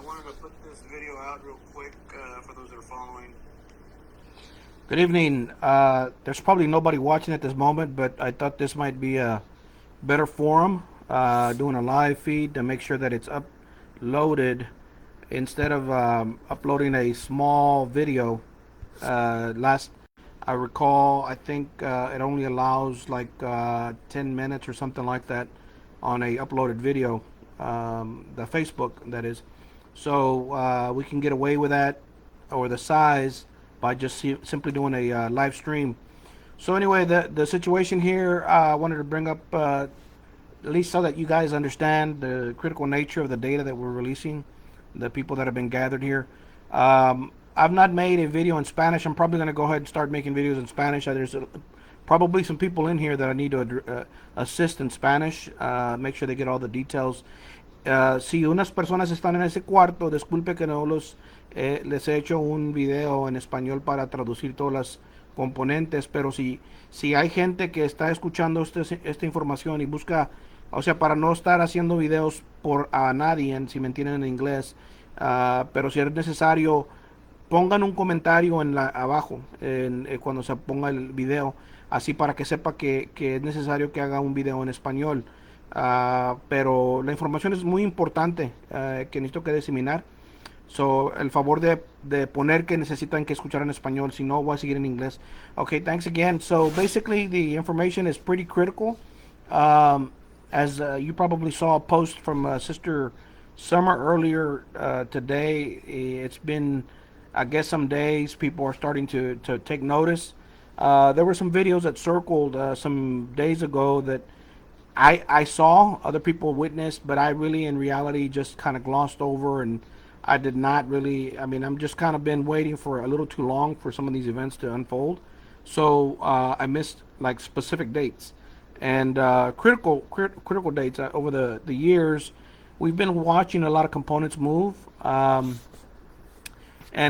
wanted to put this video out real quick for those that are following. Good evening. There's probably nobody watching at this moment, but I thought this might be a better forum, doing a live feed to make sure that it's uploaded instead of uploading a small video. Last I recall, I think it only allows like 10 minutes or something like that on a uploaded video, the Facebook, that is. So we can get away with that, or the size, by just simply doing a live stream. So anyway, the situation here, I wanted to bring up, at least so that you guys understand the critical nature of the data that we're releasing, the people that have been gathered here. I've not made a video in Spanish. I'm probably going to go ahead and start making videos in Spanish. There's probably some people in here that I need to assist in Spanish, make sure they get all the details. Si unas personas están en ese cuarto, disculpe que no les he hecho un video en español para traducir todas las componentes, pero si hay gente que está escuchando esta información y busca, o sea, para no estar haciendo videos por a nadie, si me entienden en inglés, pero si es necesario, pongan un comentario abajo cuando se ponga el video, así para que sepa que es necesario que haga un video en español. Pero la información es muy importante, que necesito que diseminar. So, el favor de poner que necesitan que escuchar en español, si no voy a seguir en inglés. Okay, thanks again. So basically the information is pretty critical. As you probably saw a post from Sister Summer earlier today. It's been, I guess, some days people are starting to take notice. There were some videos that circled some days ago that I saw, other people witnessed, but I really, in reality, just kind of glossed over, and I did not really. I mean, I'm just kind of been waiting for a little too long for some of these events to unfold, so I missed like specific dates and critical dates over the years. We've been watching a lot of components move, and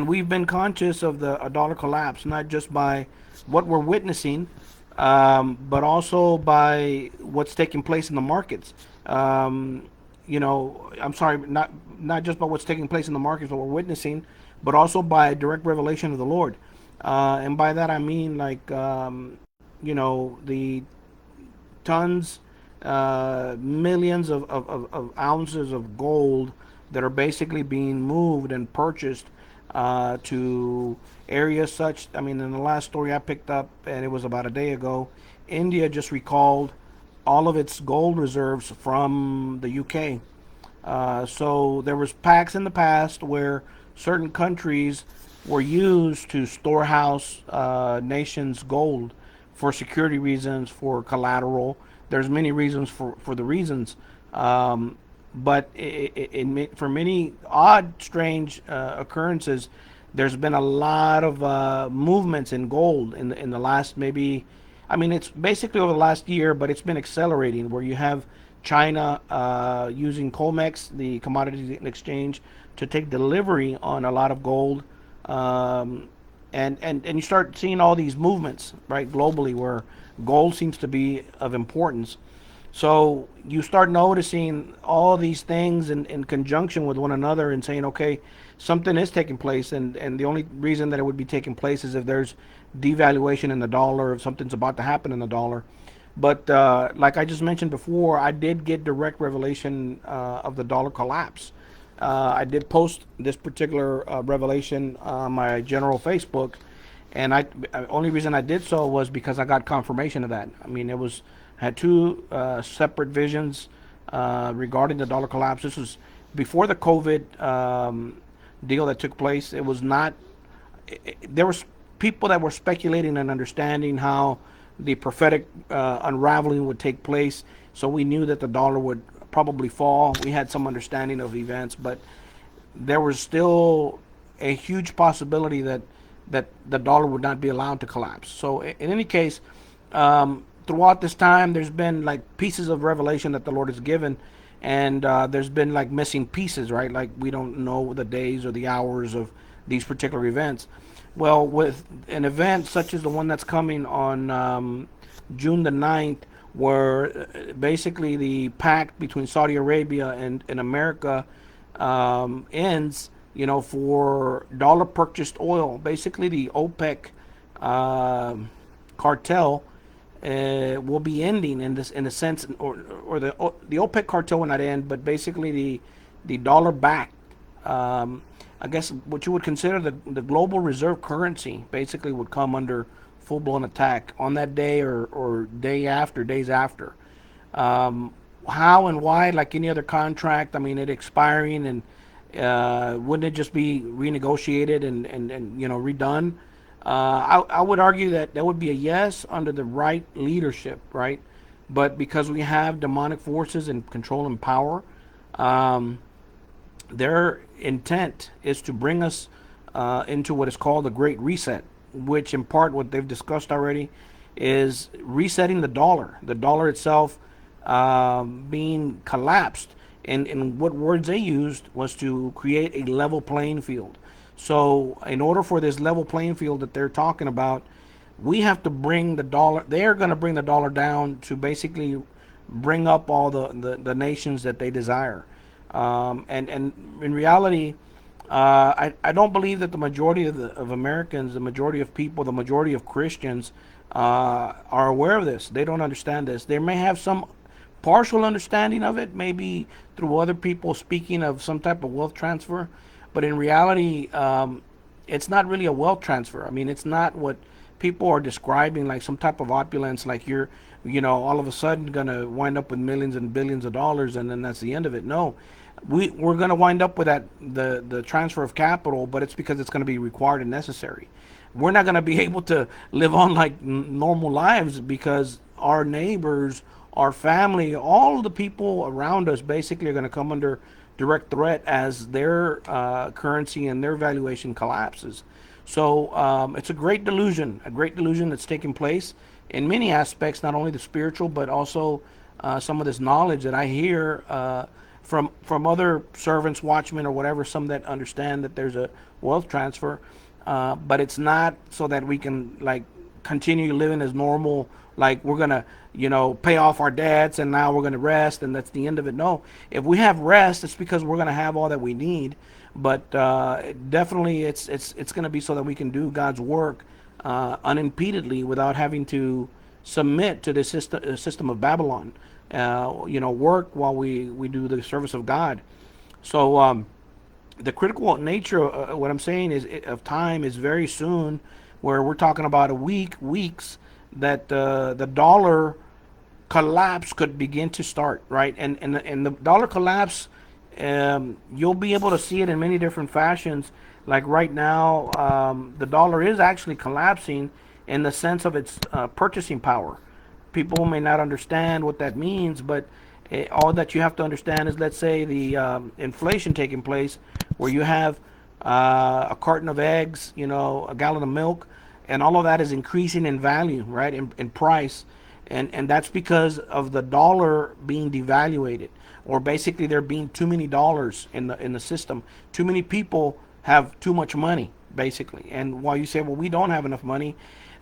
we've been conscious of the dollar collapse, not just by what we're witnessing, but also by what's taking place in the markets. I'm sorry, not just by what's taking place in the markets, what we're witnessing, but also by direct revelation of the Lord. And by that I mean, like, the tons, millions of ounces of gold that are basically being moved and purchased to areas such. I mean, in the last story I picked up, and it was about a day ago, India just recalled all of its gold reserves from the UK. So there was pacts in the past where certain countries were used to storehouse nations' gold for security reasons, for collateral. There's many reasons for the reasons. But for many odd, strange occurrences, there's been a lot of movements in gold in the last, maybe, I mean, it's basically over the last year, but it's been accelerating, where you have China using COMEX, the Commodities Exchange, to take delivery on a lot of gold. And you start seeing all these movements, right, globally, where gold seems to be of importance. So you start noticing all these things in conjunction with one another and saying, okay, something is taking place. And the only reason that it would be taking place is if there's devaluation in the dollar, if something's about to happen in the dollar. But like I just mentioned before, I did get direct revelation of the dollar collapse. I did post this particular revelation on my general Facebook, and only reason I did so was because I got confirmation of that. I mean, had two separate visions regarding the dollar collapse. This was before the COVID deal that took place. It was not. There was people that were speculating and understanding how the prophetic unraveling would take place. So we knew that the dollar would probably fall. We had some understanding of events, but there was still a huge possibility that the dollar would not be allowed to collapse. So in any case, throughout this time, there's been like pieces of revelation that the Lord has given, and there's been like missing pieces, right? Like we don't know the days or the hours of these particular events. Well, with an event such as the one that's coming on June the 9th, where basically the pact between Saudi Arabia and America ends, for dollar purchased oil. Basically, the OPEC cartel will be ending in the sense, or the OPEC cartel will not end, but basically the dollar backed, I guess what you would consider the global reserve currency basically would come under full blown attack on that day, or days after. How and why, like any other contract, I mean, it expiring, and wouldn't it just be renegotiated and redone? I would argue that would be a yes under the right leadership, right? But because we have demonic forces in control and power, um, their intent is to bring us into what is called the Great Reset, which in part what they've discussed already is resetting the dollar itself being collapsed. And what words they used was to create a level playing field. So, in order for this level playing field that they're talking about, we have to bring the dollar. They're going to bring the dollar down to basically bring up all the nations that they desire. And in reality, I don't believe that the majority of Americans, the majority of people, the majority of Christians are aware of this. They don't understand this. They may have some partial understanding of it, maybe through other people speaking of some type of wealth transfer, but in reality, it's not really a wealth transfer. I mean, it's not what people are describing, like some type of opulence, like you're, all of a sudden gonna wind up with millions and billions of dollars, and then that's the end of it. No, we're gonna wind up with the transfer of capital, but it's because it's gonna be required and necessary. We're not gonna be able to live on like normal lives because our neighbors, our family, all the people around us basically are going to come under direct threat as their currency and their valuation collapses. So it's a great delusion that's taking place in many aspects, not only the spiritual, but also some of this knowledge that I hear from other servants, watchmen, or whatever, some that understand that there's a wealth transfer, but it's not so that we can like continue living as normal, like we're gonna pay off our debts and now we're gonna rest and that's the end of it. No, if we have rest, it's because we're gonna have all that we need, but definitely it's gonna be so that we can do God's work unimpededly without having to submit to the system of Babylon. Work while we do the service of God. So the critical nature of what I'm saying is of time is very soon, where we're talking about weeks, that the dollar collapse could begin to start, right? And the dollar collapse, you'll be able to see it in many different fashions. Like right now, the dollar is actually collapsing in the sense of its purchasing power. People may not understand what that means, but all that you have to understand is, let's say, the inflation taking place, where you have a carton of eggs, a gallon of milk, and all of that is increasing in value, right, in price, and that's because of the dollar being devaluated, or basically there being too many dollars in the system. Too many people have too much money, basically. And while you say, well, we don't have enough money,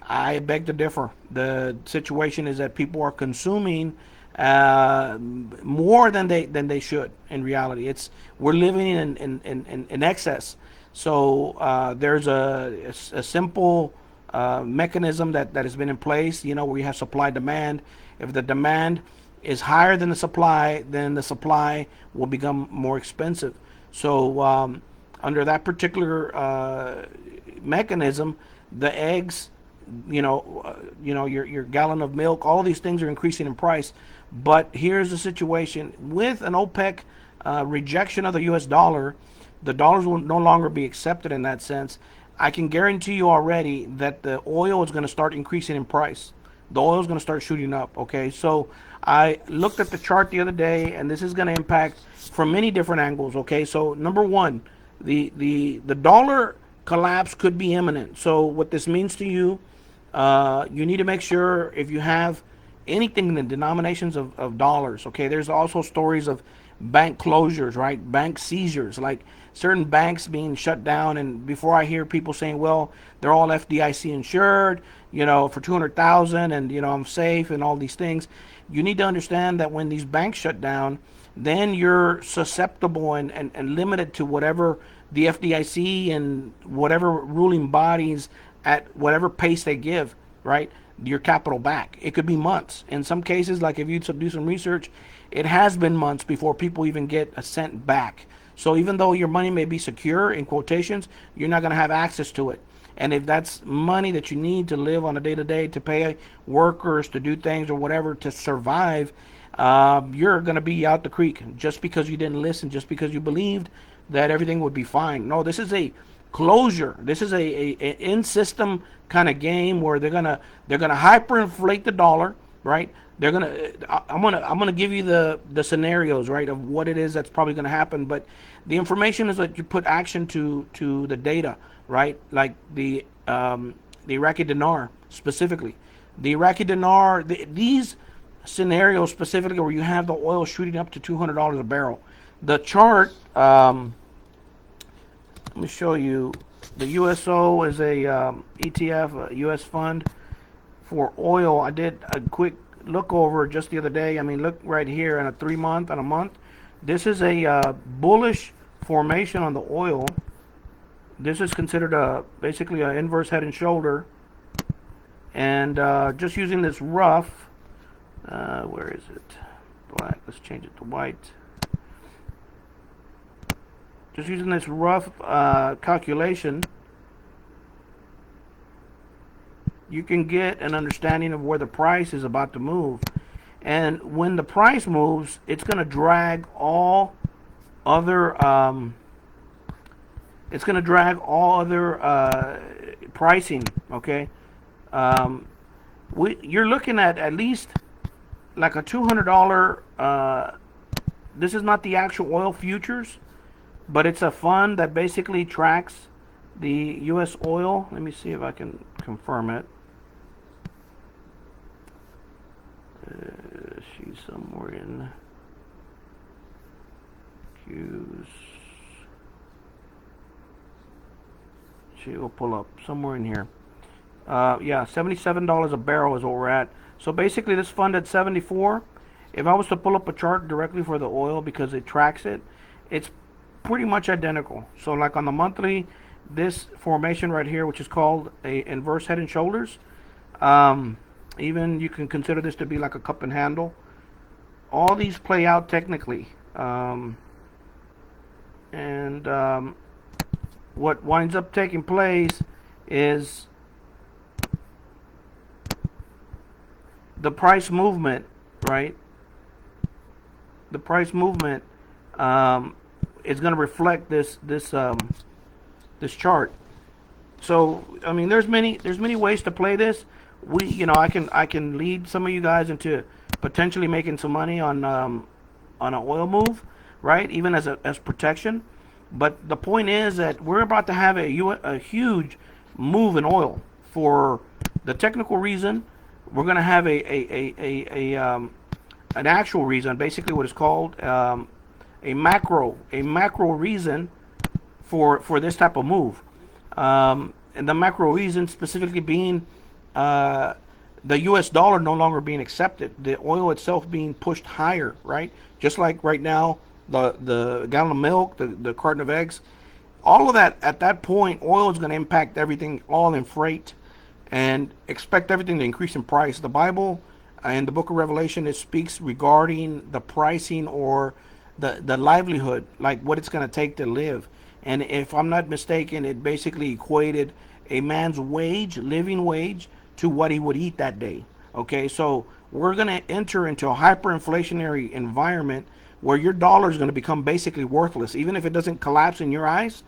I beg to differ. The situation is that people are consuming more than they should. In reality, we're living in excess. So there's a simple mechanism that has been in place. We have supply demand. If the demand is higher than the supply, then the supply will become more expensive. So under that particular mechanism, the eggs, your gallon of milk, all these things are increasing in price. But here's the situation with an OPEC rejection of the U.S. dollar. The dollars will no longer be accepted in that sense. I can guarantee you already that the oil is going to start increasing in price. The oil is going to start shooting up. Okay, so I looked at the chart the other day, and this is going to impact from many different angles. Okay, so number one, the dollar collapse could be imminent. So what this means to you, you need to make sure if you have anything in the denominations of dollars. Okay, there's also stories of bank closures, right? Bank seizures, like certain banks being shut down. And before I hear people saying, well, they're all FDIC insured, for 200,000, and I'm safe and all these things, you need to understand that when these banks shut down, then you're susceptible and limited to whatever the FDIC and whatever ruling bodies at whatever pace they give, right? Your capital back. It could be months. In some cases, like if you do some research, it has been months before people even get a cent back. So even though your money may be secure in quotations, you're not going to have access to it. And if that's money that you need to live on a day to day, to pay workers, to do things or whatever to survive, you're going to be out the creek just because you didn't listen, just because you believed that everything would be fine. No, this is a closure. This is a in system kind of game where they're gonna hyperinflate the dollar, right? I'm gonna give you the scenarios, right, of what it is that's probably gonna happen. But the information is that you put action to the data, right? Like the Iraqi dinar specifically, the Iraqi dinar, these scenarios specifically where you have the oil shooting up to $200 a barrel. The chart. Let me show you. The USO is a ETF, a US fund for oil. I did a quick look over just the other day. I mean, look right here on a 3 month, on a month. This is a bullish formation on the oil. This is considered basically an inverse head and shoulder. And just using this rough, where is it? Black. Let's change it to white. Just using this rough calculation, you can get an understanding of where the price is about to move. And when the price moves, it's going to drag all other pricing. Okay, you're looking at least like a $200. This is not the actual oil futures, but it's a fund that basically tracks the U.S. oil. Let me see if I can confirm it. She's somewhere in Q's. She will pull up somewhere in here. Yeah, $77 a barrel is what we're at. So basically this fund at 74, if I was to pull up a chart directly for the oil because it tracks it, it's pretty much identical. So like on the monthly, this formation right here, which is called a inverse head and shoulders, even you can consider this to be like a cup and handle. All these play out technically, and what winds up taking place is the price movement, right? The price movement is going to reflect this chart. So I mean, there's many ways to play this. I can lead some of you guys into potentially making some money on an oil move, right? Even as protection. But the point is that we're about to have a huge move in oil for the technical reason. We're going to have an actual reason, basically what is called a macro reason for this type of move. And the macro reason specifically being the U.S. dollar no longer being accepted, the oil itself being pushed higher, right? Just like right now, the gallon of milk, the carton of eggs, all of that, at that point, oil is going to impact everything, all in freight, and expect everything to increase in price. The Bible in the book of Revelation, it speaks regarding the pricing or the livelihood, like what it's going to take to live. And if I'm not mistaken, it basically equated a man's wage, living wage, to what he would eat that day. Okay, so we're going to enter into a hyperinflationary environment where your dollar is going to become basically worthless. Even if it doesn't collapse in your eyes,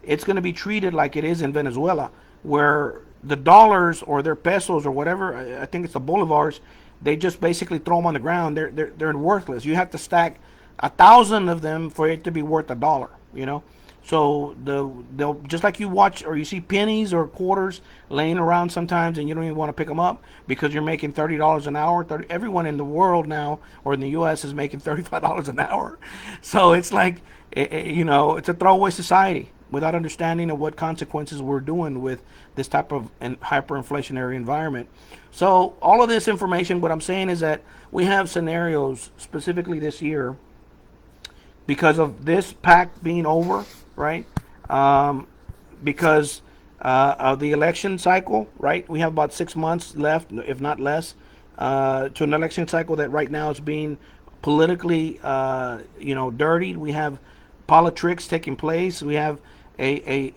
it's going to be treated like it is in Venezuela, where the dollars or their pesos or whatever, I think it's the bolivars, they just basically throw them on the ground. They're worthless. You have to stack 1,000 of them for it to be worth $1. You know, so they'll just like you watch or you see pennies or quarters laying around sometimes, and you don't even want to pick them up because you're making $30 an hour. Everyone in the world now or in the U.S. is making $35 an hour. So it's like, it's a throwaway society without understanding of what consequences we're doing with this type of hyperinflationary environment. So all of this information, what I'm saying is that we have scenarios specifically this year because of this pact being over, right? Because of the election cycle, right? We have about 6 months left, if not less, to an election cycle that right now is being politically, dirtied. We have politics taking place. We have a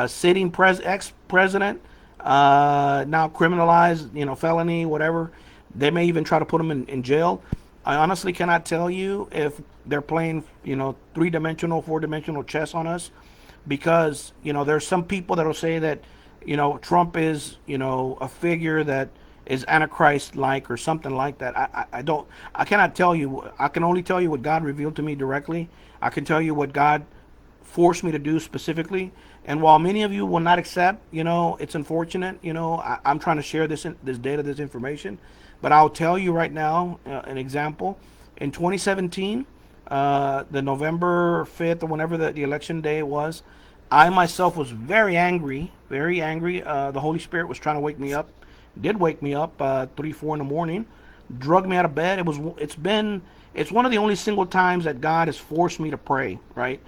sitting ex-president now criminalized, felony, whatever. They may even try to put him in jail. I honestly cannot tell you if they're playing, three-dimensional, four-dimensional chess on us, because there's some people that will say that Trump is a figure that is Antichrist like or something like that. I cannot tell you. I can only tell you what God revealed to me directly. I can tell you what God forced me to do specifically. And while many of you will not accept, it's unfortunate. I'm trying to share this data, this information, but I'll tell you right now an example. In 2017, the November 5th or whenever the election day was, I myself was very angry, very angry. The Holy Spirit was trying to wake me up, did wake me up 3, 4 in the morning, drug me out of bed. It's one of the only single times that God has forced me to pray, right?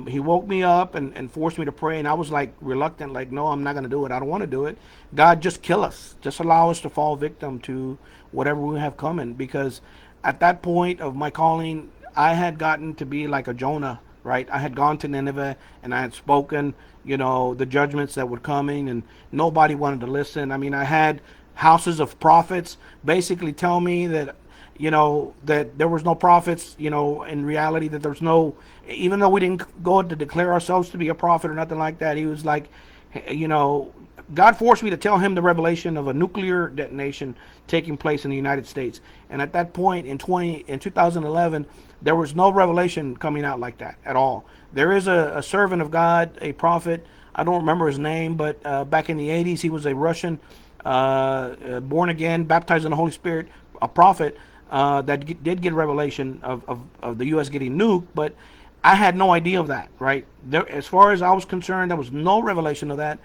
He woke me up and forced me to pray, and I was like reluctant, like, no, I'm not going to do it. I don't want to do it. God, just kill us. Just allow us to fall victim to whatever we have coming, because at that point of my calling, I had gotten to be like a Jonah, right? I had gone to Nineveh and I had spoken, the judgments that were coming, and nobody wanted to listen. I mean, I had houses of prophets basically tell me that, that there was no prophets, in reality, that there's no, even though we didn't go to declare ourselves to be a prophet or nothing like that. He was like, God forced me to tell him the revelation of a nuclear detonation taking place in the United States. And at that point in 2011, there was no revelation coming out like that at all. There is a servant of God, a prophet. I don't remember his name, but back in the 80s, he was a Russian, born again, baptized in the Holy Spirit, a prophet that did get revelation of the U.S. getting nuked, but I had no idea of that, right? As far as I was concerned, there was no revelation of that.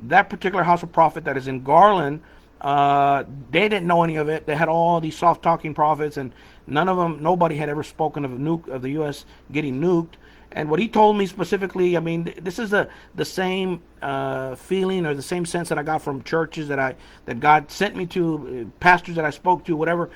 That particular house of prophet that is in Garland, they didn't know any of it. They had all these soft-talking prophets, and nobody had ever spoken of the U.S. getting nuked. And what he told me specifically, I mean, this is the same feeling or the same sense that I got from churches that God sent me to, pastors that I spoke to, whatever.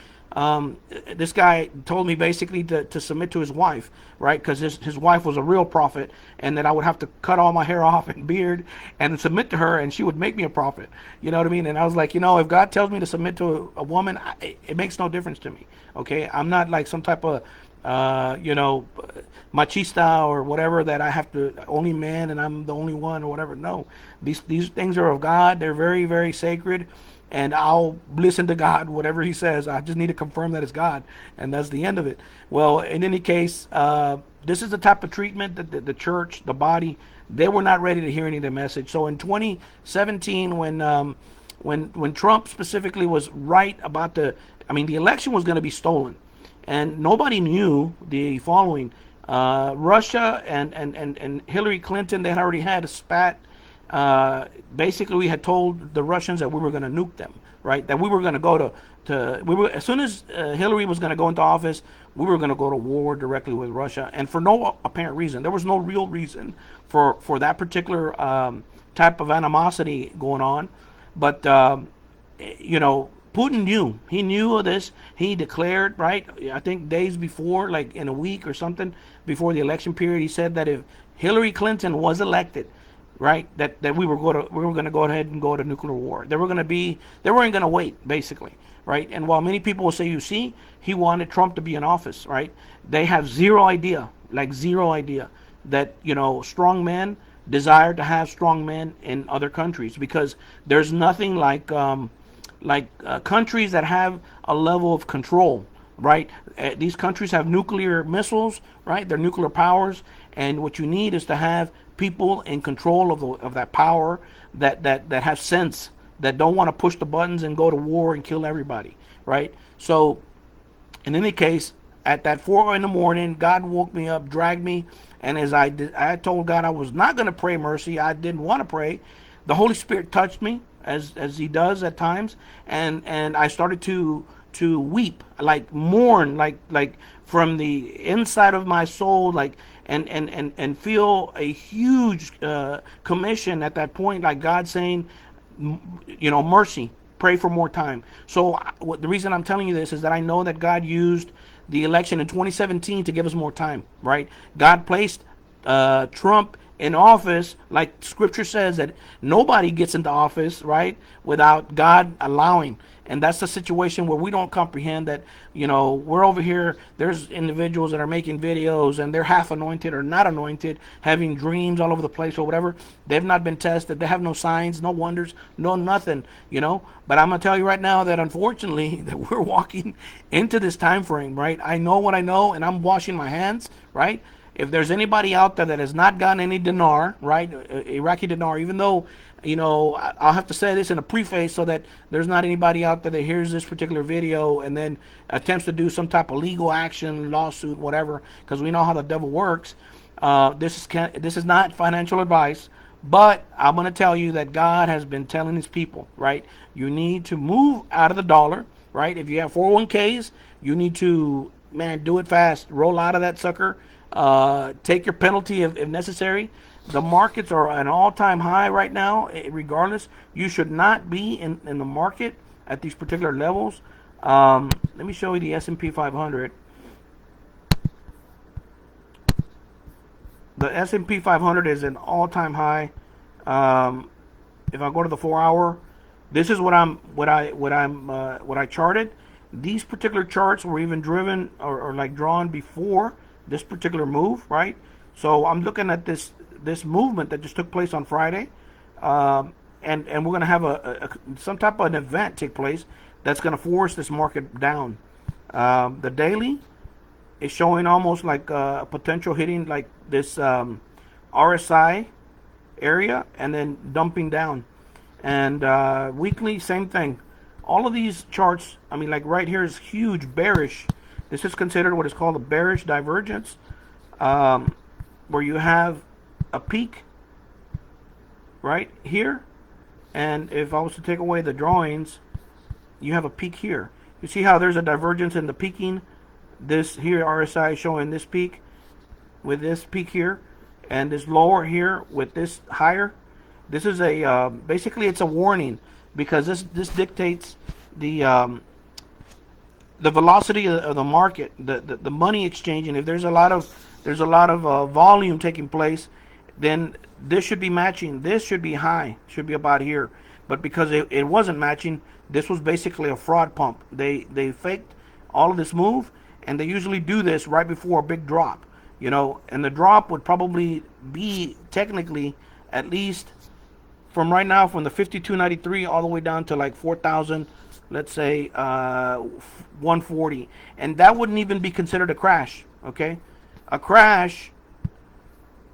This guy told me basically to submit to his wife, right? Because his wife was a real prophet, and that I would have to cut all my hair off and beard and submit to her, and she would make me a prophet. You know what I mean? And I was like, if God tells me to submit to a woman, it makes no difference to me. Okay, I'm not like some type of machista or whatever, that I have to only man and I'm the only one or whatever. No, these things are of God. They're very, very sacred. And I'll listen to God, whatever he says. I just need to confirm that it's God, and that's the end of it. Well, in any case, this is the type of treatment that the church, the body, they were not ready to hear any of the message. So in 2017, when Trump specifically was right about the election was going to be stolen, and nobody knew the following. Russia and Hillary Clinton, they had already had a spat. Basically, we had told the Russians that we were going to nuke them, right? That we were going to go as soon as Hillary was going to go into office, we were going to go to war directly with Russia, and for no apparent reason. There was no real reason for that particular type of animosity going on, but Putin knew. He knew of this. He declared, right, I think days before, like in a week or something before the election period, he said that if Hillary Clinton was elected, right, that we were going to go ahead and go to nuclear war. They weren't going to wait, basically, right? And while many people will say, you see, he wanted Trump to be in office, right? They have zero idea that strong men desire to have strong men in other countries, because there's nothing like countries that have a level of control, right? These countries have nuclear missiles, right? They're nuclear powers, and what you need is to have people in control of that power that have sense, that don't want to push the buttons and go to war and kill everybody, right? So in any case, at that 4 in the morning, God woke me up, dragged me, and as I told God I was not going to pray mercy. I didn't want to pray. The Holy Spirit touched me as he does at times, and I started to to weep, like mourn, like from the inside of my soul, like and feel a huge commission at that point, like God saying, mercy, pray for more time. So the reason I'm telling you this is that I know that God used the election in 2017 to give us more time, right? God placed Trump in office, like Scripture says that nobody gets into office, right, without God allowing. And that's the situation where we don't comprehend that, we're over here. There's individuals that are making videos and they're half anointed or not anointed, having dreams all over the place or whatever. They've not been tested. They have no signs, no wonders, no nothing, But I'm going to tell you right now that unfortunately that we're walking into this time frame, right? I know what I know and I'm washing my hands, right? If there's anybody out there that has not gotten any dinar, right, Iraqi dinar, even though, I'll have to say this in a preface so that there's not anybody out there that hears this particular video and then attempts to do some type of legal action, lawsuit, whatever, because we know how the devil works. This is not financial advice, but I'm going to tell you that God has been telling his people, right, you need to move out of the dollar, right? If you have 401ks, you need to, do it fast. Roll out of that sucker. Take your penalty if necessary. The markets are at an all-time high right now. Regardless, you should not be in the market at these particular levels. Let me show you the S&P 500. The S&P 500 is an all-time high. If I go to the 4-hour, this is what I charted. These particular charts were even driven or like drawn before this particular move, right? So I'm looking at this movement that just took place on Friday, and we're going to have some type of an event take place that's going to force this market down. The daily is showing almost like a potential hitting like this RSI area and then dumping down. And weekly, same thing. All of these charts, like right here is huge bearish. This is considered what is called a bearish divergence, where you have a peak right here, and if I was to take away the drawings, you have a peak here. You see how there's a divergence in the peaking. This here RSI is showing this peak with this peak here, and this lower here with this higher. This is a basically it's a warning, because this dictates the velocity of the market, the money exchanging. If there's a lot of volume taking place, then this should be matching. This should be high, should be about here. But because it wasn't matching, this was basically a fraud pump. They faked all of this move, and they usually do this right before a big drop, and the drop would probably be technically at least from right now, from the 52.93 all the way down to like 4,000, let's say 140, and that wouldn't even be considered a crash. Okay, a crash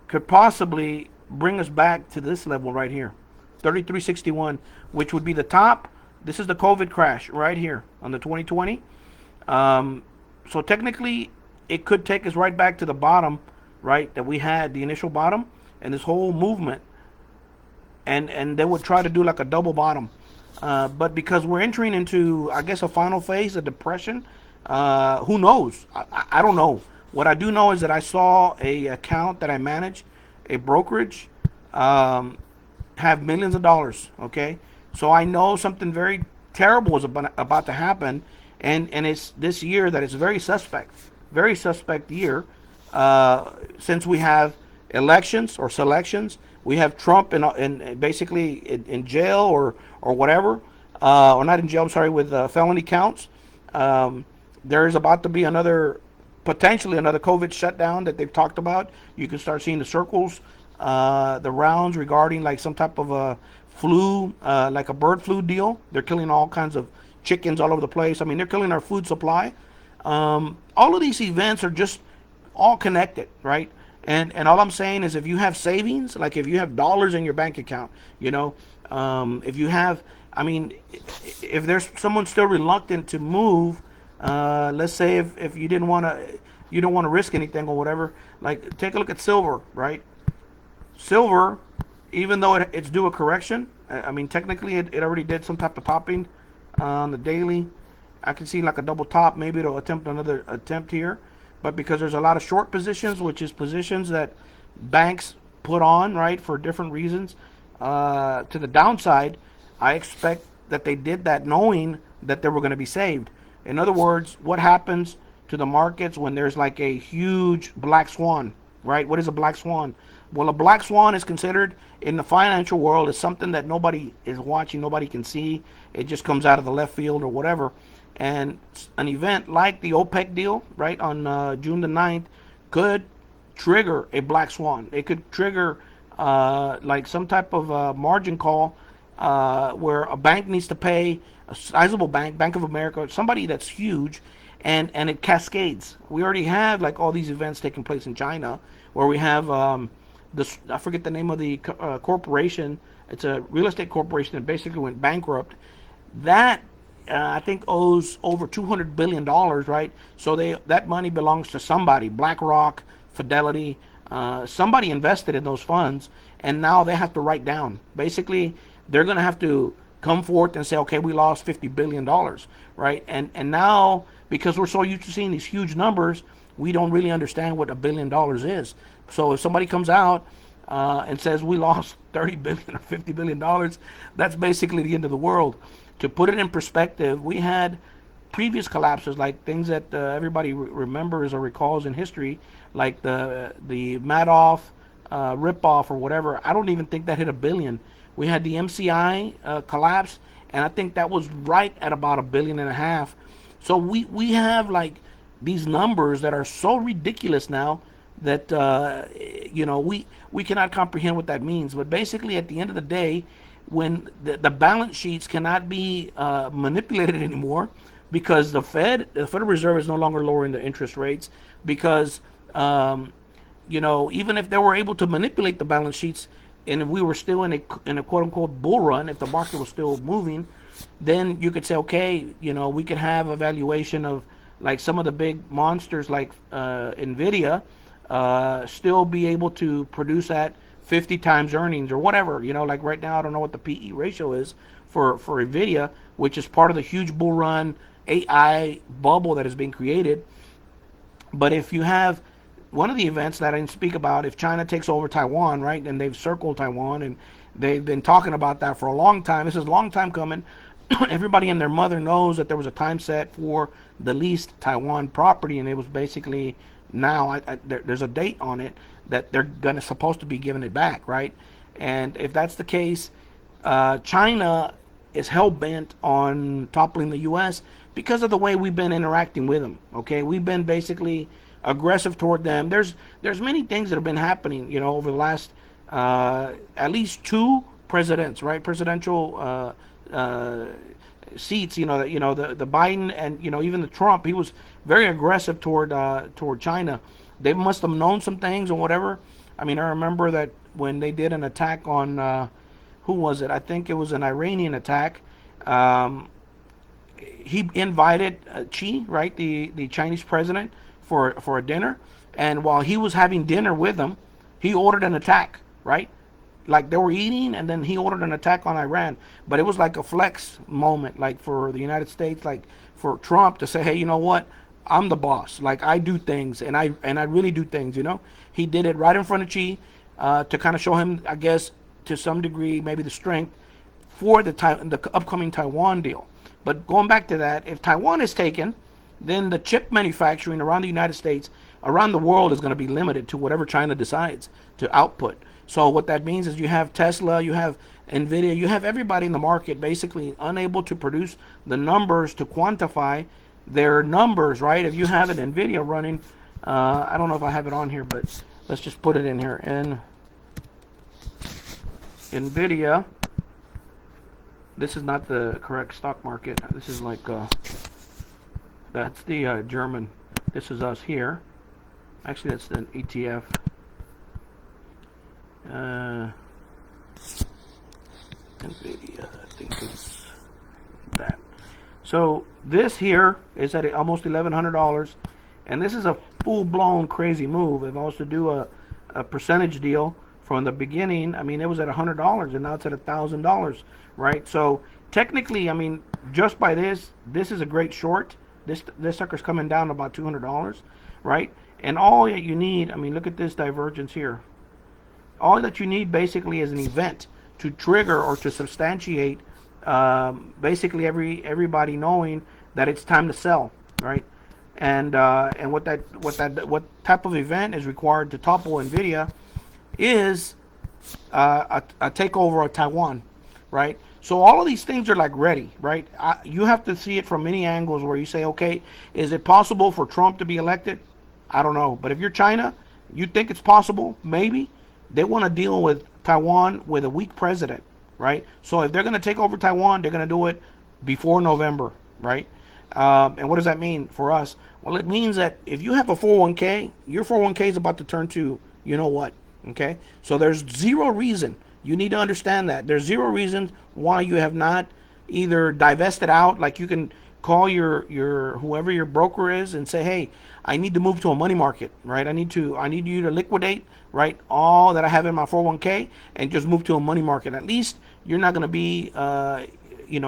could possibly bring us back to this level right here, 33.61, which would be the top. This is the COVID crash right here on the 2020. So technically, it could take us right back to the bottom, right, that we had, the initial bottom, and this whole movement, and they would try to do like a double bottom. But because we're entering into, I guess, a final phase of depression, who knows? I don't know. What I do know is that I saw a account that I manage, a brokerage, have millions of dollars. Okay, so I know something very terrible is about to happen, and it's this year that it's very suspect year, since we have elections or selections. We have Trump in basically in jail or whatever, or not in jail, I'm sorry, with felony counts. There is about to be potentially another COVID shutdown that they've talked about. You can start seeing the circles, the rounds regarding like some type of a flu, like a bird flu deal. They're killing all kinds of chickens all over the place. They're killing our food supply. All of these events are just all connected, right? And all I'm saying is, if you have savings, like if you have dollars in your bank account, if you have, if there's someone still reluctant to move, let's say if you don't want to risk anything or whatever, like take a look at silver, right? Silver, even though it's due a correction, technically it already did some type of popping on the daily, I can see like a double top. Maybe it'll attempt another attempt here. But because there's a lot of short positions, which is positions that banks put on, right, for different reasons, to the downside, I expect that they did that knowing that they were going to be saved. In other words, what happens to the markets when there's like a huge black swan, right? What is a black swan? Well, a black swan is considered in the financial world as something that nobody is watching, nobody can see. It just comes out of the left field or whatever. And an event like the OPEC deal, right, on June the 9th, could trigger a black swan. It could trigger like some type of margin call where a bank needs to pay, a sizable bank, Bank of America, somebody that's huge, and it cascades. We already have like all these events taking place in China, where we have this, I forget the name of the corporation. It's a real estate corporation that basically went bankrupt. That I think owes over $200 billion, right? So that money belongs to somebody, BlackRock, Fidelity, somebody invested in those funds, and now they have to write down. Basically, they're going to have to come forth and say, okay, we lost $50 billion, right? And now, because we're so used to seeing these huge numbers, we don't really understand what $1 billion is. So if somebody comes out and says we lost 30 billion or $50 billion, that's basically the end of the world. To put it in perspective, we had previous collapses, like things that everybody remembers or recalls in history, like the Madoff ripoff or whatever. I don't even think that hit $1 billion. We had the MCI collapse, and I think that was right at about $1.5 billion. So we have like these numbers that are so ridiculous now that we cannot comprehend what that means. But basically, at the end of the day, when the balance sheets cannot be manipulated anymore, because the Federal Reserve is no longer lowering the interest rates, because even if they were able to manipulate the balance sheets, and if we were still in a quote unquote bull run, if the market was still moving, then you could say, okay, we could have a valuation of like some of the big monsters like Nvidia still be able to produce at 50 times earnings or whatever. Like right now, I don't know what the PE ratio is for Nvidia, which is part of the huge bull run AI bubble that is being created. But if you have one of the events that I didn't speak about, if China takes over Taiwan, right, and they've circled Taiwan, and they've been talking about that for a long time. This is a long time coming. Everybody and their mother knows that there was a time set for the leased Taiwan property, and it was basically now there's a date on it that they're supposed to be giving it back, right? And if that's the case, China is hell bent on toppling the U.S. because of the way we've been interacting with them. Okay, we've been basically aggressive toward them. There's many things that have been happening, over the last at least 2 presidents, right? Presidential seats, the Biden and even the Trump. He was very aggressive toward China. They must have known some things or whatever. I mean, I remember that when they did an attack on who was it? I think it was an Iranian attack. He invited Xi, right, the Chinese president, for a dinner, and while he was having dinner with them, he ordered an attack, right? Like they were eating, and then he ordered an attack on Iran. But it was like a flex moment, like for the United States, like for Trump to say, hey, you know what? I'm the boss. Like I do things, and I really do things. He did it right in front of Xi to kind of show him, I guess, to some degree, maybe the strength for the upcoming Taiwan deal. But going back to that, if Taiwan is taken, then the chip manufacturing around the United States, around the world, is going to be limited to whatever China decides to output. So what that means is you have Tesla, you have Nvidia, you have everybody in the market basically unable to produce the numbers to quantify their numbers, right? If you have an Nvidia running, I don't know if I have it on here, but let's just put it in here. And Nvidia, this is not the correct stock market. This is like that's the German. This is us here. Actually, that's an ETF. Nvidia, I think it's that. So this here is at almost $1,100, and this is a full-blown crazy move. If I was to do a percentage deal from the beginning, I mean, it was at $100, and now it's at $1,000, right? So technically, I mean, just by this is a great short. This sucker's coming down about $200, right? And all that you need, I mean, look at this divergence here. All that you need basically is an event to trigger or to substantiate, basically everybody knowing that it's time to sell, right? And what type of event is required to topple Nvidia is a takeover of Taiwan, right? So all of these things are like ready, right? You have to see it from many angles where you say, okay, is it possible for Trump to be elected? I don't know. But if you're China, you think it's possible? Maybe. They want to deal with Taiwan with a weak president, right? So if they're going to take over Taiwan, they're going to do it before November, right? And what does that mean for us? Well, it means that if you have a 401k, your 401k is about to turn to you know what, okay? So there's zero reason. You need to understand that. There's zero reason why you have not either divested out, like you can call your whoever your broker is and say, hey, I need to move to a money market, right? I need you to liquidate, right, all that I have in my 401k and just move to a money market. At least you're not going to be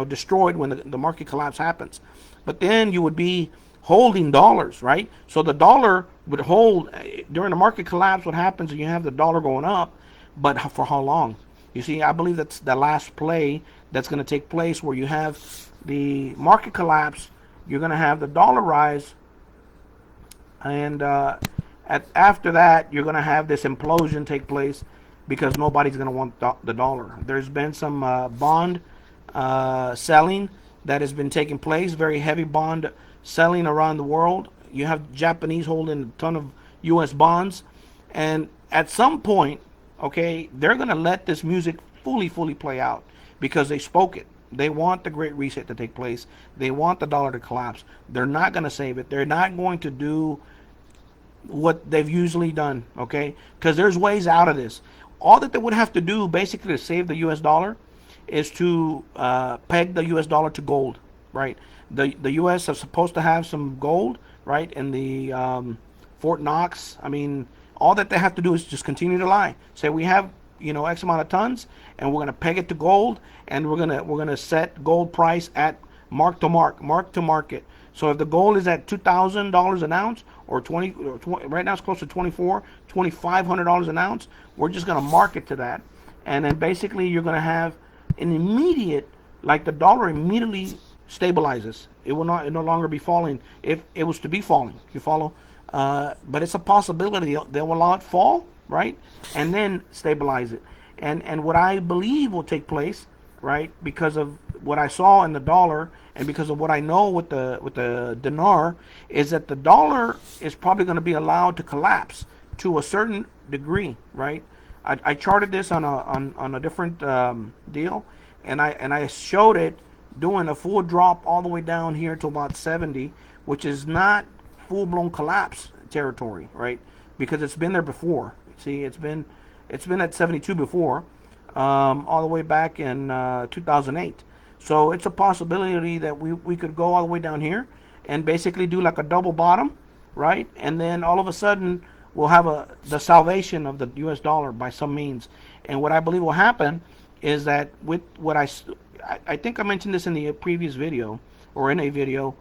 destroyed when the market collapse happens. But then you would be holding dollars, right? So the dollar would hold during the market collapse. What happens is you have the dollar going up, but for how long? You see, I believe that's the last play that's going to take place, where you have the market collapse, you're going to have the dollar rise, and after that, you're going to have this implosion take place because nobody's going to want the dollar. There's been some bond selling that has been taking place, very heavy bond selling around the world. You have Japanese holding a ton of U.S. bonds, and at some point, okay, they're going to let this music fully play out because they spoke it. They want the Great Reset to take place. They want the dollar to collapse. They're not going to save it. They're not going to do what they've usually done, okay? Because there's ways out of this. All that they would have to do basically to save the U.S. dollar is to peg the U.S. dollar to gold, right? The U.S. is supposed to have some gold, right, in the Fort Knox. I mean, all that they have to do is just continue to lie. Say we have, X amount of tons, and we're gonna peg it to gold, and we're gonna set gold price at mark to market. So if the gold is at $2,000 an ounce, or 20, right now it's close to $2,500 an ounce, we're just gonna market to that, and then basically you're gonna have an immediate, like the dollar immediately stabilizes. It will no longer be falling if it was to be falling. You follow? But it's a possibility they'll allow it fall, right, and then stabilize it. And what I believe will take place, right, because of what I saw in the dollar and because of what I know with the dinar, is that the dollar is probably going to be allowed to collapse to a certain degree, right? I charted this on a different deal, and I showed it doing a full drop all the way down here to about 70, which is not full-blown collapse territory, right? Because it's been there before. See, it's been at 72 before, all the way back in 2008. So it's a possibility that we could go all the way down here and basically do like a double bottom, right? And then all of a sudden we'll have the salvation of the U.S. dollar by some means. And what I believe will happen is that with what I think I mentioned this in the previous video, or in a video.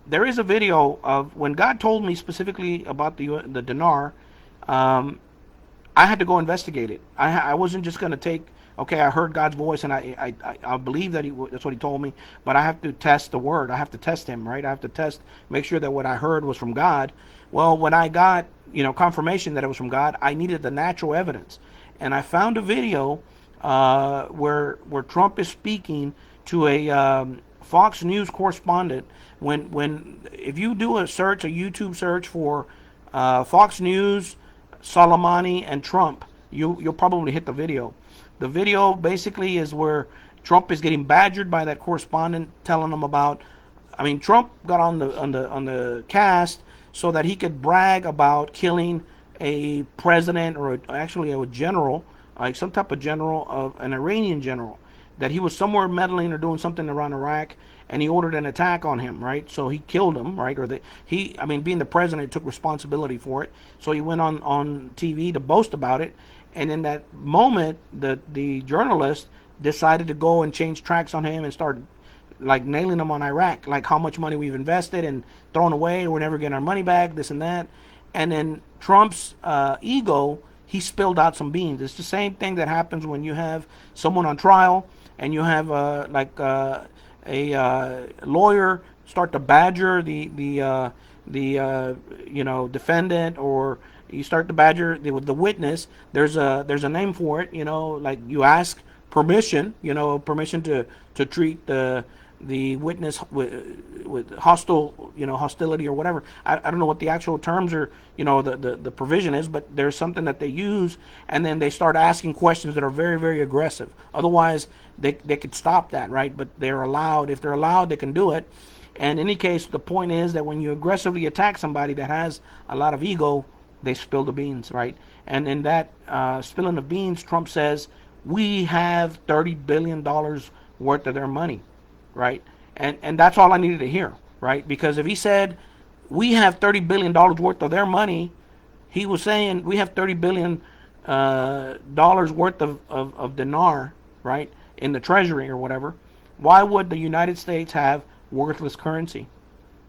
There is a video of when God told me specifically about the dinar. I had to go investigate it. I wasn't just going to take, okay, I heard God's voice and I believe that that's what he told me, but I have to test the word. I have to test him, right? I have to make sure that what I heard was from God. Well, when I got, confirmation that it was from God, I needed the natural evidence. And I found a video where Trump is speaking to a Fox News correspondent. If you do a YouTube search for Fox News, Soleimani, and Trump, you'll probably hit the video. The video basically is where Trump is getting badgered by that correspondent, telling him about. I mean, Trump got on the cast so that he could brag about killing a president, or actually a general, like some type of general, of an Iranian general, that he was somewhere meddling or doing something around Iraq, and he ordered an attack on him, right? So he killed him, right? Being the president, took responsibility for it. So he went on TV to boast about it, and in that moment, the journalist decided to go and change tracks on him and start like nailing him on Iraq, like how much money we've invested and thrown away, we're never getting our money back, this and that. And then Trump's ego, he spilled out some beans. It's the same thing that happens when you have someone on trial and you have a lawyer start to badger the defendant, or you start to badger the witness. There's a name for it, like you ask permission, permission to treat the witness with hostile, hostility or whatever. I don't know what the actual terms are, the provision is, but there's something that they use, and then they start asking questions that are very, very aggressive. Otherwise, they could stop that, right? But they're allowed. If they're allowed, they can do it. And in any case, the point is that when you aggressively attack somebody that has a lot of ego, they spill the beans, right? And in that spilling of beans, Trump says, we have $30 billion worth of their money, right? And that's all I needed to hear, right? Because if he said, we have $30 billion worth of their money, he was saying, we have $30 billion worth of dinar, right, in the treasury or whatever. Why would the United States have worthless currency?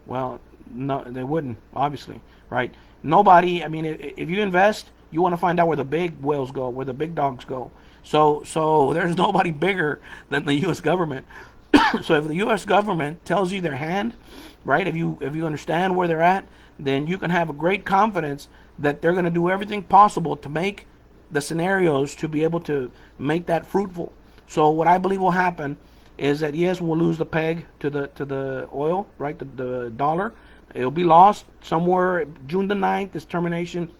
Well, no, they wouldn't, obviously, right? Nobody, I mean, if you invest, you want to find out where the big whales go, where the big dogs go. So there's nobody bigger than the U.S. government. So if the U.S. government tells you their hand, right, if you understand where they're at, then you can have a great confidence that they're going to do everything possible to make the scenarios to be able to make that fruitful. So what I believe will happen is that, yes, we'll lose the peg to the oil, right, the dollar. It'll be lost somewhere June the 9th, this termination.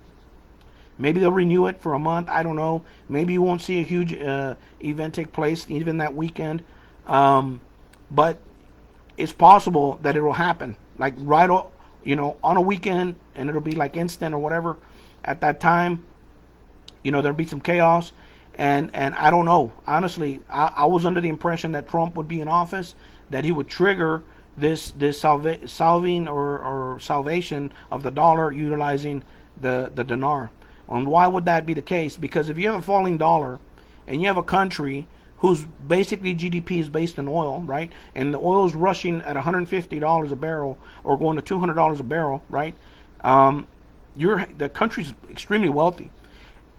Maybe they'll renew it for a month. I don't know. Maybe you won't see a huge event take place even that weekend. But it's possible that it will happen. Like right on a weekend, and it'll be like instant or whatever. At that time, there'll be some chaos. And I don't know. Honestly, I was under the impression that Trump would be in office, that he would trigger this salvation of the dollar utilizing the dinar. And why would that be the case? Because if you have a falling dollar and you have a country whose basically GDP is based on oil, right? And the oil is rushing at $150 a barrel or going to $200 a barrel, right? The country's extremely wealthy.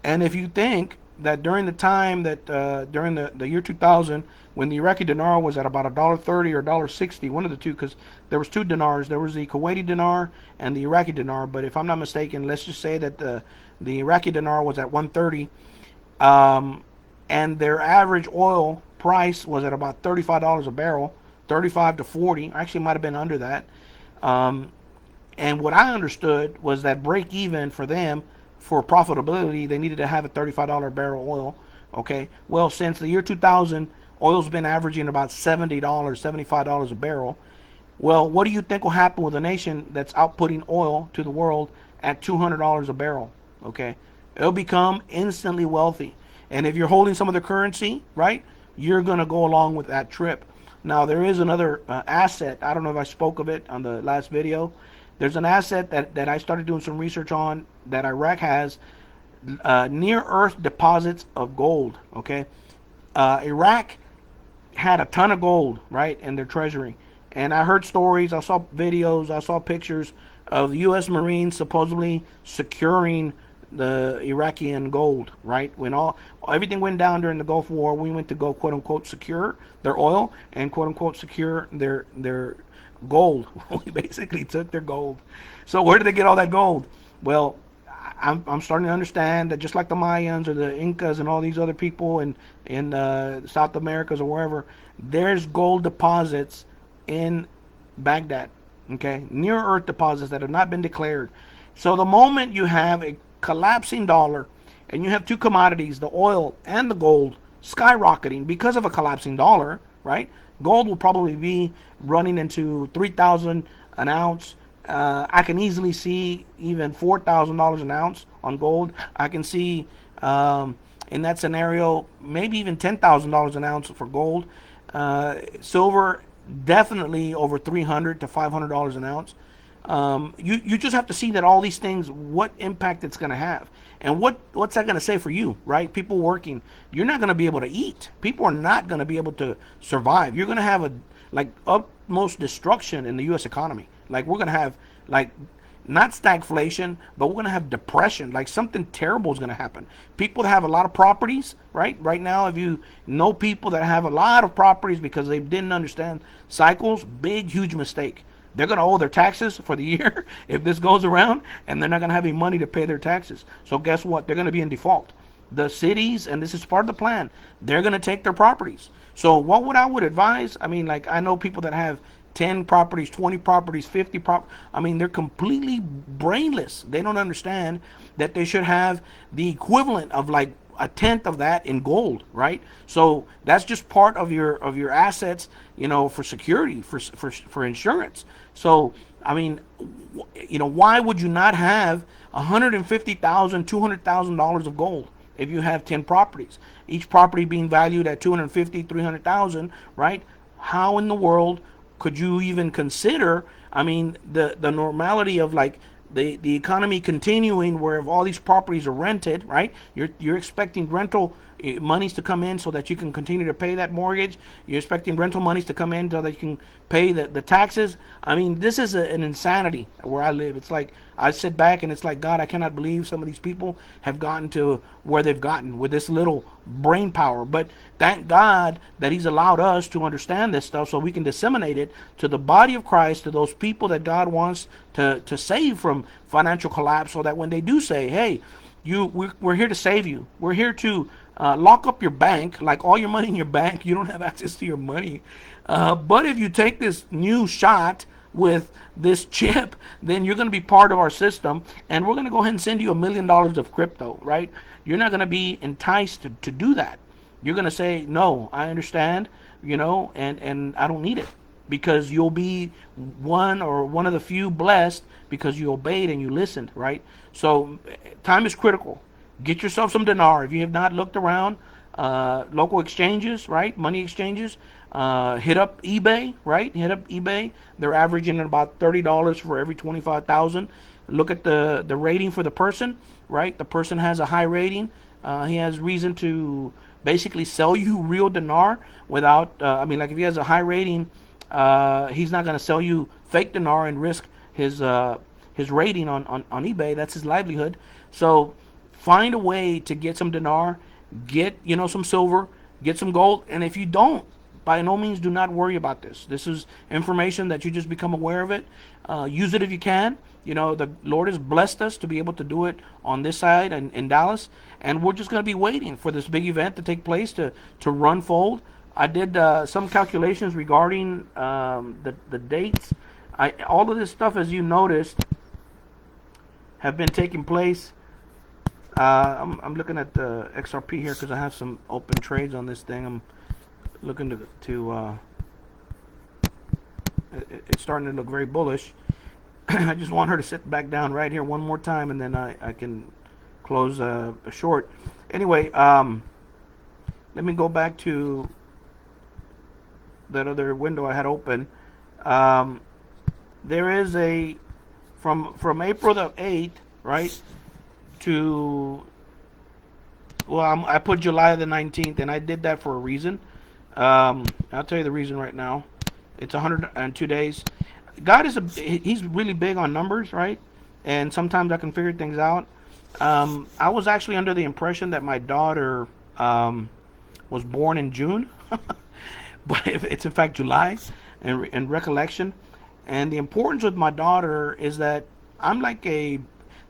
And if you think that during the time that during the year 2000, when the Iraqi dinar was at about $1.30 or $1.60, one of the two, because there was two dinars. There was the Kuwaiti dinar and the Iraqi dinar. But if I'm not mistaken, let's just say that the Iraqi dinar was at 130, and their average oil price was at about $35 a barrel, 35 to 40. Actually, might have been under that. And what I understood was that break even for them, for profitability, they needed to have a $35 barrel oil. Okay. Well, since the year 2000, oil's been averaging about $70, $75 a barrel. Well, what do you think will happen with a nation that's outputting oil to the world at $200 a barrel? Okay. It'll become instantly wealthy. And if you're holding some of the currency, right, you're going to go along with that trip. Now, there is another asset. I don't know if I spoke of it on the last video. There's an asset that I started doing some research on that Iraq has, near earth deposits of gold. Okay. Iraq had a ton of gold, right, in their treasury. And I heard stories, I saw videos, I saw pictures of U.S. Marines supposedly securing the Iraqi gold, right? When everything went down during the Gulf War, we went to go, quote unquote, secure their oil and quote unquote secure their gold. We basically took their gold. So where did they get all that gold? Well, I'm starting to understand that just like the Mayans or the Incas and all these other people in South Americas or wherever, there's gold deposits in Baghdad, okay, near earth deposits that have not been declared. So the moment you have a collapsing dollar and you have two commodities, the oil and the gold, skyrocketing because of a collapsing dollar, right? Gold will probably be running into 3,000 an ounce. I can easily see even $4,000 an ounce on gold. I can see in that scenario maybe even $10,000 an ounce for gold. Silver definitely over $300 to $500 an ounce. You just have to see that all these things, what impact it's going to have. And what's that going to say for you, right? People working, you're not going to be able to eat. People are not going to be able to survive. You're going to have a like utmost destruction in the U.S. economy. Like we're going to have like not stagflation, but we're going to have depression. Like something terrible is going to happen. People that have a lot of properties, right? Right now, if you know people that have a lot of properties because they didn't understand cycles, big, huge mistake. They're going to owe their taxes for the year if this goes around, and they're not going to have any money to pay their taxes. So guess what? They're going to be in default. The cities, and this is part of the plan, they're going to take their properties. So what would I would advise? I mean, like I know people that have 10 properties, 20 properties, 50 I mean, they're completely brainless. They don't understand that they should have the equivalent of like a tenth of that in gold, right? So that's just part of your assets, for security, for insurance. So I mean, why would you not have $150,000, $200,000 of gold if you have 10 properties? Each property being valued at 250, 300,000, right? How in the world could you even consider? I mean, the normality of like the economy continuing, where if all these properties are rented, right? You're expecting rental monies to come in so that you can continue to pay that mortgage. You're expecting rental monies to come in so that you can pay the taxes. I mean, this is an insanity where I live. It's like I sit back and it's like, God, I cannot believe some of these people have gotten to where they've gotten with this little brain power. But thank God that He's allowed us to understand this stuff so we can disseminate it to the body of Christ, to those people that God wants to save from financial collapse, so that when they do say, hey, we're here to save you. We're here to lock up your bank, like all your money in your bank. You don't have access to your money. But if you take this new shot with this chip, then you're going to be part of our system, and we're going to go ahead and send you $1 million of crypto, right? You're not going to be enticed to do that. You're going to say, no, I understand, and I don't need it, because you'll be one of the few blessed because you obeyed and you listened, right? So time is critical. Get yourself some dinar. If you have not looked around, local exchanges, right? Money exchanges. Hit up eBay, right? Hit up eBay. They're averaging about $30 for every 25,000. Look at the rating for the person, right? The person has a high rating. He has reason to basically sell you real dinar without. Like if he has a high rating, he's not going to sell you fake dinar and risk his rating on eBay. That's his livelihood. So find a way to get some dinar, get some silver, get some gold, and if you don't, by no means do not worry about this. This is information that you just become aware of it. Use it if you can. The Lord has blessed us to be able to do it on this side and in Dallas, and we're just going to be waiting for this big event to take place to run fold. I did some calculations regarding the dates. All of this stuff, as you noticed, have been taking place. I'm looking at the XRP here because I have some open trades on this thing. I'm looking to it's starting to look very bullish. I just want her to sit back down right here one more time, and then I can close a short. Anyway, let me go back to that other window I had open. There is a from April the 8th, right, to I put July the 19th, and I did that for a reason. I'll tell you the reason right now. It's 102 days. God He's really big on numbers, right? And sometimes I can figure things out. I was actually under the impression that my daughter was born in June, but it's in fact July, in recollection. And the importance with my daughter is that I'm like the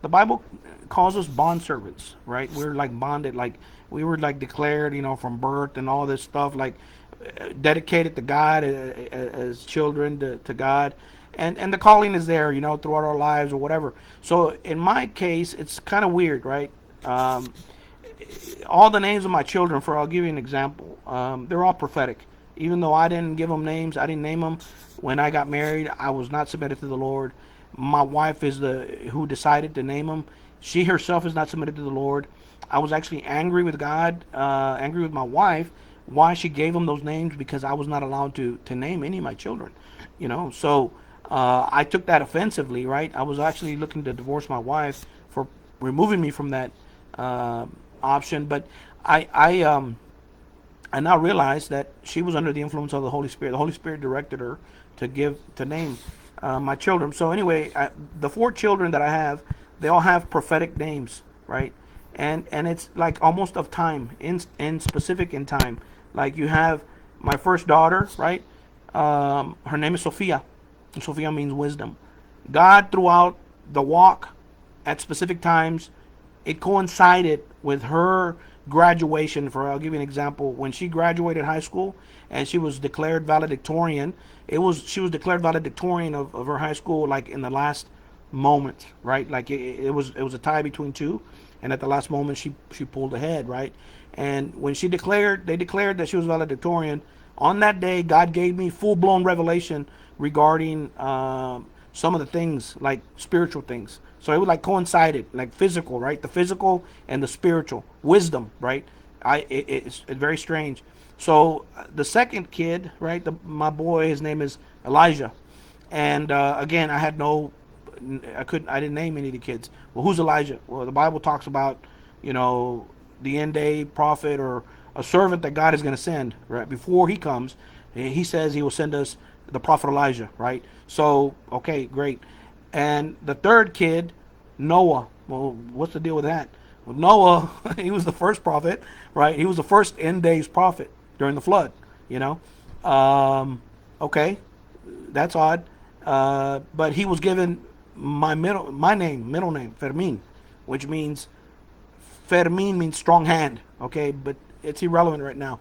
Bible calls us bond servants, right? We're like bonded, like we were like declared, from birth and all this stuff, like dedicated to God as children to God. And the calling is there, throughout our lives or whatever. So in my case, it's kind of weird, right? All the names of my children, I'll give you an example, they're all prophetic. Even though I didn't give them names, I didn't name them. When I got married, I was not submitted to the Lord. My wife is who decided to name them. She herself is not submitted to the Lord. I was actually angry with God, angry with my wife, why she gave them those names, because I was not allowed to name any of my children. So I took that offensively, right? I was actually looking to divorce my wife for removing me from that uh, option. But I I now realize that she was under the influence of the Holy Spirit. The Holy Spirit directed her to name my children. So anyway, the four children that I have, they all have prophetic names, right? And it's like almost of time in specific in time. Like you have my first daughter, right? Her name is Sophia. And Sophia means wisdom. God throughout the walk at specific times, it coincided with her graduation. I'll give you an example. When she graduated high school and she was declared valedictorian, she was declared valedictorian of her high school like in the last moment, right? Like it was a tie between two, and at the last moment she pulled ahead, right? And when they declared that she was valedictorian on that day. God gave me full blown revelation regarding some of the things, like spiritual things. So it was like coincided, like physical, right? The physical and the spiritual wisdom, right? It's very strange. So the second kid, right? My boy, his name is Elijah, and again, I didn't name any of the kids. Well, who's Elijah? Well, the Bible talks about, you know, the end day prophet or a servant that God is going to send, right? Before he comes, he says he will send us the prophet Elijah, right? So, okay, great. And the third kid, Noah. Well, what's the deal with that? Well, Noah, he was the first prophet, right? He was the first end days prophet during the flood, you know? Okay, that's odd. But he was given middle name, Fermin, which means Fermin means strong hand. Okay, but it's irrelevant right now.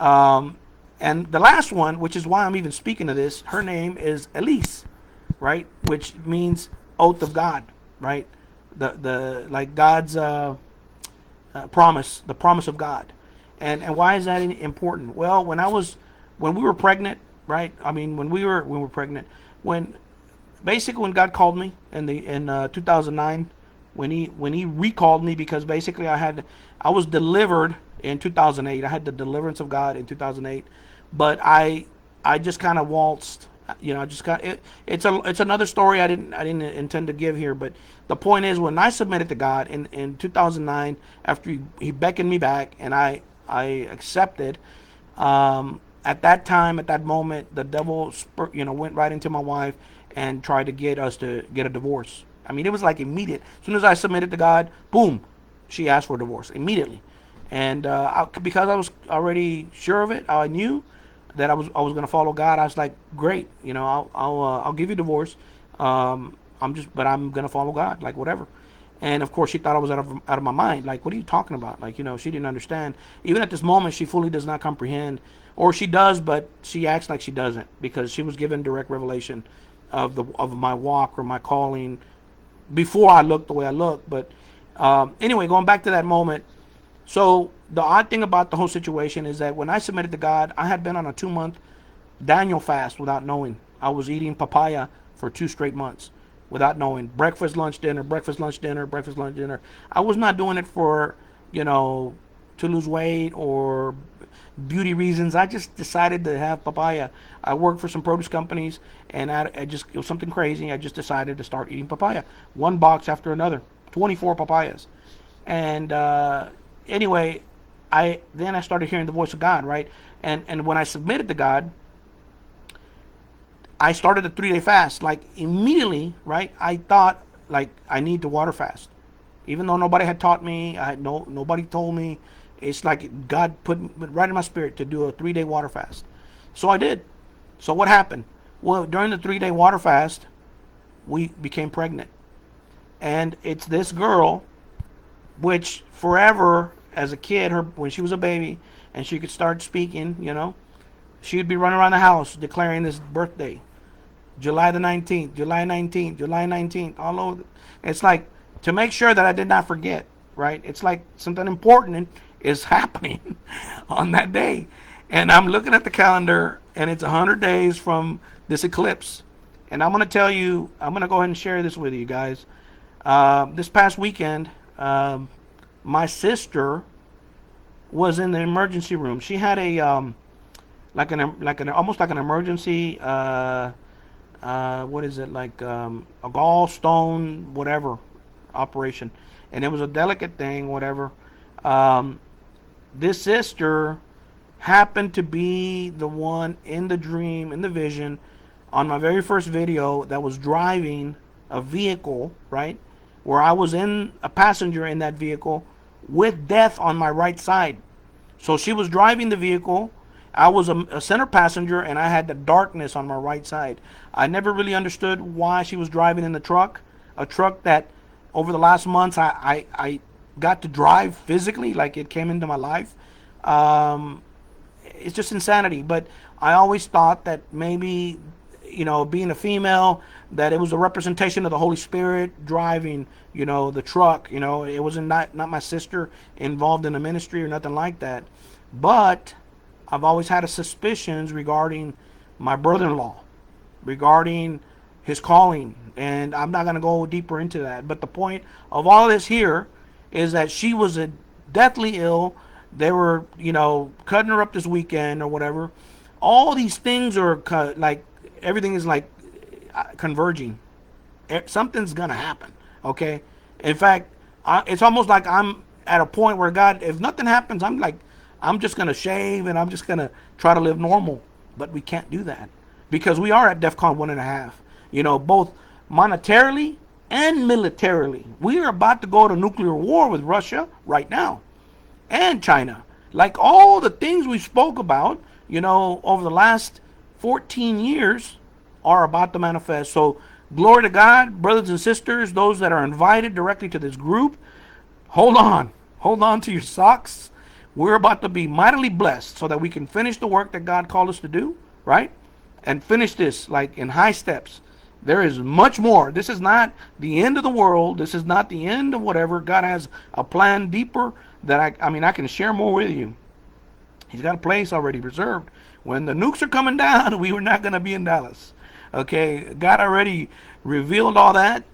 Um, and the last one, which is why I'm even speaking of this, her name is Elise, right? Which means oath of God, right? The like God's promise, the promise of God. And why is that important? Well, when we were pregnant, right? I mean, when we were pregnant, when basically when God called me in 2009, when he recalled me, because basically I was delivered in 2008. I had the deliverance of God in 2008, but I just kind of waltzed. You know, I just got it. It's another story I didn't intend to give here, but the point is, when I submitted to God in 2009, after he beckoned me back and I accepted, at that time, at that moment, the devil went right into my wife and tried to get us to get a divorce. I mean, it was like immediate. As soon as I submitted to God, boom, she asked for a divorce immediately. And because I was already sure of it, I knew that I was going to follow God. I was like, great, I'll give you divorce. But I'm going to follow God, like whatever. And of course, she thought I was out of my mind. Like, what are you talking about? Like, she didn't understand. Even at this moment, she fully does not comprehend, or she does, but she acts like she doesn't, because she was given direct revelation of my walk or my calling before I looked the way I looked. But anyway, going back to that moment. So the odd thing about the whole situation is that when I submitted to God, I had been on a 2-month Daniel fast without knowing. I was eating papaya for 2 straight months without knowing. Breakfast, lunch, dinner, breakfast, lunch, dinner, breakfast, lunch, dinner. I was not doing it for, to lose weight or beauty reasons. I just decided to have papaya. I worked for some produce companies, and it was something crazy. I just decided to start eating papaya. One box after another, 24 papayas. And anyway, I started hearing the voice of God, right? And when I submitted to God, I started a 3-day fast. Like immediately, right? I thought like I need to water fast, even though nobody had taught me. Nobody told me. It's like God put right in my spirit to do a 3-day water fast. So I did. So what happened? Well, during the 3-day water fast, we became pregnant, and it's this girl, which forever as a kid, when she was a baby and she could start speaking, she'd be running around the house declaring this birthday, July the 19th, July 19th, July 19th, all over. It's like to make sure that I did not forget, right? It's like something important is happening on that day. And I'm looking at the calendar, and it's 100 days from this eclipse. And I'm going to go ahead and share this with you guys. This past weekend, my sister was in the emergency room. She had a almost like an emergency what is it, like a gallstone whatever operation, and it was a delicate thing, whatever. Um, this sister happened to be the one in the dream, in the vision, on my very first video that was driving a vehicle, right? Where I was in a passenger in that vehicle with death on my right side. So she was driving the vehicle. I was a center passenger and I had the darkness on my right side. I never really understood why she was driving in the truck. A truck that over the last months I got to drive physically, like it came into my life. It's just insanity. But I always thought that maybe, being a female, that it was a representation of the Holy Spirit driving, the truck. It wasn't not my sister involved in the ministry or nothing like that. But I've always had a suspicions regarding my brother-in-law, regarding his calling, and I'm not going to go deeper into that. But the point of all this here is that she was a deathly ill. They were, cutting her up this weekend or whatever. All these things are like, everything is like converging. Something's gonna happen. Okay. In fact, it's almost like I'm at a point where God, if nothing happens, I'm just gonna shave and I'm just gonna try to live normal. But we can't do that because we are at DEFCON 1.5. Both monetarily and militarily. We are about to go to nuclear war with Russia right now and China. Like all the things we spoke about, over the last 14 years are about to manifest. So glory to God, brothers and sisters, those that are invited directly to this group, hold on to your socks. We're about to be mightily blessed so that we can finish the work that God called us to do, right? And finish this like in high steps. There is much more. This is not the end of the world. This is not the end of whatever. God has a plan deeper that I can share more with you. He's got a place already reserved. When the nukes are coming down, we were not going to be in Dallas. Okay, God already revealed all that.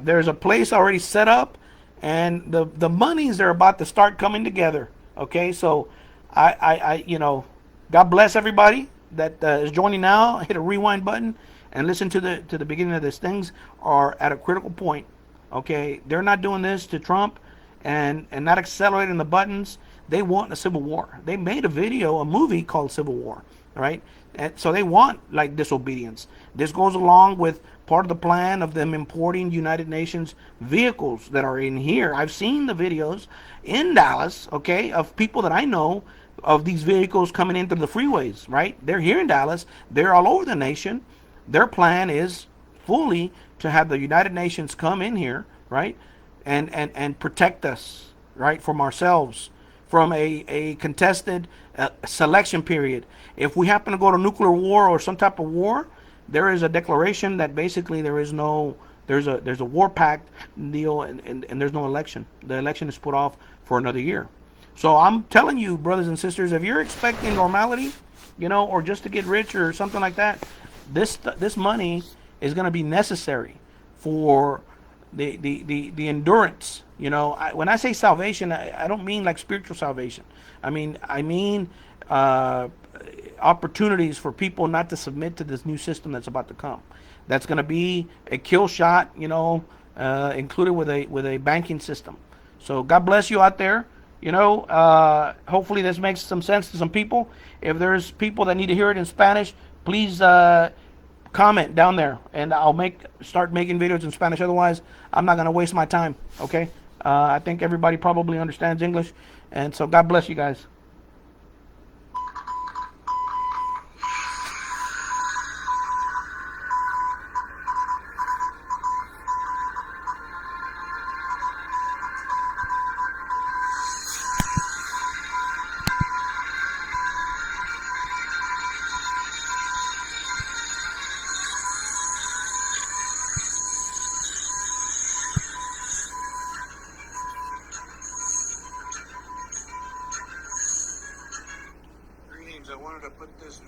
There's a place already set up, and the monies are about to start coming together. Okay, so God bless everybody that is joining now. Hit a rewind button and listen to the beginning of this. Things are at a critical point. Okay, they're not doing this to Trump and not accelerating the buttons. They want a civil war. They made a movie called Civil War, right? And so they want like disobedience. This goes along with part of the plan of them importing United Nations vehicles that are in here. I've seen the videos in Dallas, okay, of people that I know of these vehicles coming in through the freeways, right? They're here in Dallas. They're all over the nation. Their plan is fully to have the United Nations come in here, right, and protect us, right, from ourselves, from a contested selection period. If we happen to go to nuclear war or some type of war, there is a declaration that basically there's a war pact deal and there's no election. The election is put off for another year. So I'm telling you, brothers and sisters, if you're expecting normality, or just to get rich or something like that, this money is going to be necessary for the endurance. When I say salvation, I don't mean like spiritual salvation. I mean opportunities for people not to submit to this new system that's about to come. That's going to be a kill shot, included with a banking system. So God bless you out there. Hopefully this makes some sense to some people. If there's people that need to hear it in Spanish, please comment down there, and I'll start making videos in Spanish. Otherwise, I'm not going to waste my time. Okay. I think everybody probably understands English, and so God bless you guys. Greetings. I wanted to put this